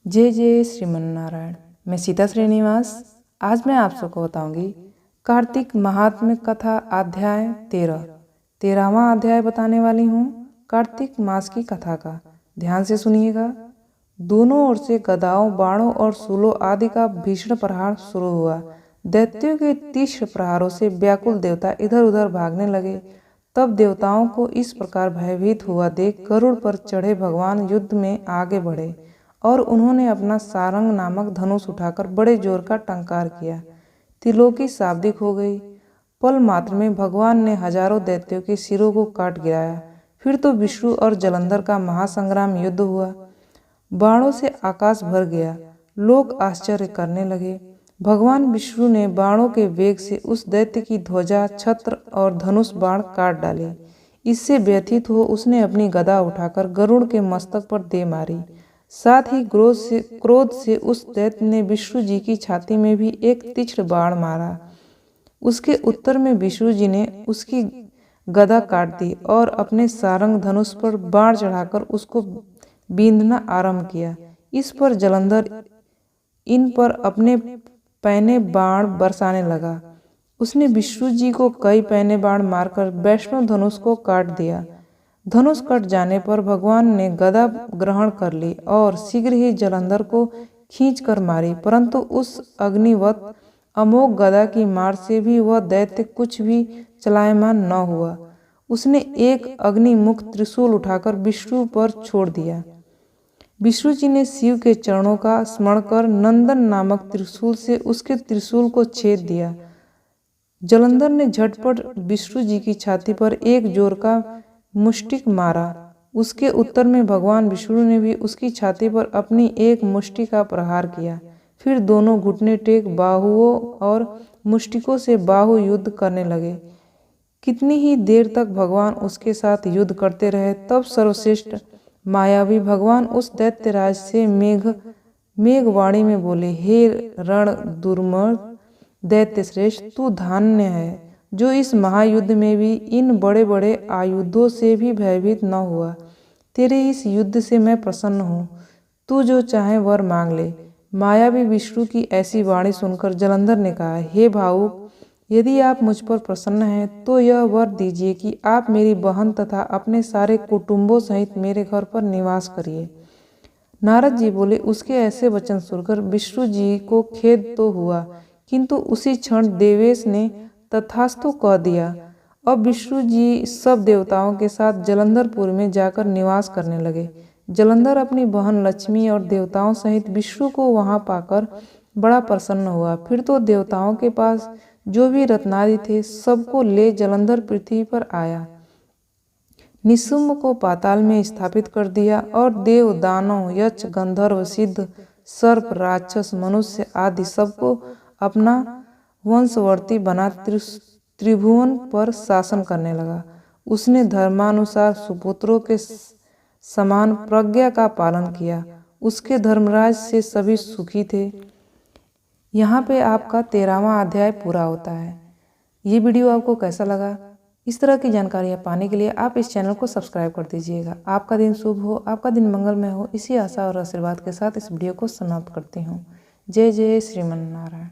जय जय श्रीमन नारायण। मैं सीता श्रीनिवास आज मैं आप सबको बताऊंगी कार्तिक महात्म्य कथा अध्याय 13वां अध्याय बताने वाली हूँ। कार्तिक मास की कथा का ध्यान से सुनिएगा। दोनों ओर से गदाओं, बाणों और शूलों आदि का भीषण प्रहार शुरू हुआ। दैत्यों के तीक्ष्ण प्रहारों से व्याकुल देवता इधर उधर भागने लगे। तब देवताओं को इस प्रकार भयभीत हुआ देख गरुड़ पर चढ़े भगवान युद्ध में आगे बढ़े और उन्होंने अपना सारंग नामक धनुष उठाकर बड़े जोर का टंकार किया। त्रिलोकी शाब्दिक हो गई। पल मात्र में भगवान ने हजारों दैत्यों के सिरों को काट गिराया। फिर तो विष्णु और जलंधर का महासंग्राम युद्ध हुआ। बाणों से आकाश भर गया। लोग आश्चर्य करने लगे। भगवान विष्णु ने बाणों के वेग से उस दैत्य की ध्वजा, छत्र और धनुष बाण काट डाले। इससे व्यथित हो उसने अपनी गदा उठाकर गरुड़ के मस्तक पर दे मारी। साथ ही क्रोध से उस दैत्य ने विष्णु जी की छाती में भी एक तीक्ष्ण बाण मारा। उसके उत्तर में विष्णु जी ने उसकी गदा काट दी और अपने सारंग धनुष पर बाण चढ़ाकर उसको बींधना आरंभ किया। इस पर जलंधर इन पर अपने पैने बाण बरसाने लगा। उसने विष्णु जी को कई पैने बाण मारकर वैष्णव धनुष को काट दिया। धनुष कट जाने पर भगवान ने गदा ग्रहण कर ली और शीघ्र ही जलंधर को खींचकर मारी, परंतु उस अग्निवत अमोघ गदा की मार से भी वह दैत्य कुछ भी चलायमान न हुआ। उसने एक अग्निमुख त्रिशूल उठाकर विष्णु पर छोड़ दिया। विष्णु जी ने शिव के चरणों का स्मरण कर नंदन नामक त्रिशूल से उसके त्रिशूल को छेद दिया। जलंधर ने झटपट विष्णु जी की छाती पर एक जोर का मुष्टिक मारा। उसके उत्तर में भगवान विष्णु ने भी उसकी छाती पर अपनी एक मुष्टि का प्रहार किया। फिर दोनों घुटने टेक बाहुओं और मुष्टिकों से बाहु युद्ध करने लगे। कितनी ही देर तक भगवान उसके साथ युद्ध करते रहे। तब सर्वश्रेष्ठ मायावी भगवान उस दैत्यराज से मेघवाणी में बोले, हे रण दुर्मद दैत्य श्रेष्ठ, तू धन्य है जो इस महायुद्ध में भी इन बड़े बड़े आयुधों से भी भयभीत न हुआ। तेरे इस युद्ध से मैं प्रसन्न हूँ। तू जो चाहे वर मांग ले। मायावी विष्णु की ऐसी वाणी सुनकर जलंधर ने कहा, हे भावुक, यदि आप मुझ पर प्रसन्न हैं तो यह वर दीजिए कि आप मेरी बहन तथा अपने सारे कुटुंबों सहित मेरे घर पर निवास करिए। नारद जी बोले, उसके ऐसे वचन सुनकर विष्णु जी को खेद तो हुआ, किंतु उसी क्षण देवेश ने तथास्तु कह दिया। अब विष्णु जी सब देवताओं के साथ जलंधरपुर में जाकर निवास करने लगे। जलंधर अपनी बहन लक्ष्मी और देवताओं सहित विष्णु को वहां पाकर बड़ा प्रसन्न हुआ। फिर तो देवताओं के पास जो भी रत्नादि थे सबको ले जलंधर पृथ्वी पर आया। निशुम्भ को पाताल में स्थापित कर दिया और देव, दानव, यक्ष, गंधर्व, सिद्ध, सर्प, राक्षस, मनुष्य आदि सबको अपना वंशवर्ती बना त्रिभुवन पर शासन करने लगा। उसने धर्मानुसार सुपुत्रों के समान प्रज्ञा का पालन किया। उसके धर्मराज से सभी सुखी थे। यहाँ पे आपका 13वां अध्याय पूरा होता है। ये वीडियो आपको कैसा लगा? इस तरह की जानकारियाँ पाने के लिए आप इस चैनल को सब्सक्राइब कर दीजिएगा। आपका दिन शुभ हो, आपका दिन मंगलमय हो, इसी आशा और आशीर्वाद के साथ इस वीडियो को समाप्त करती हूँ। जय जय श्रीमन नारायण।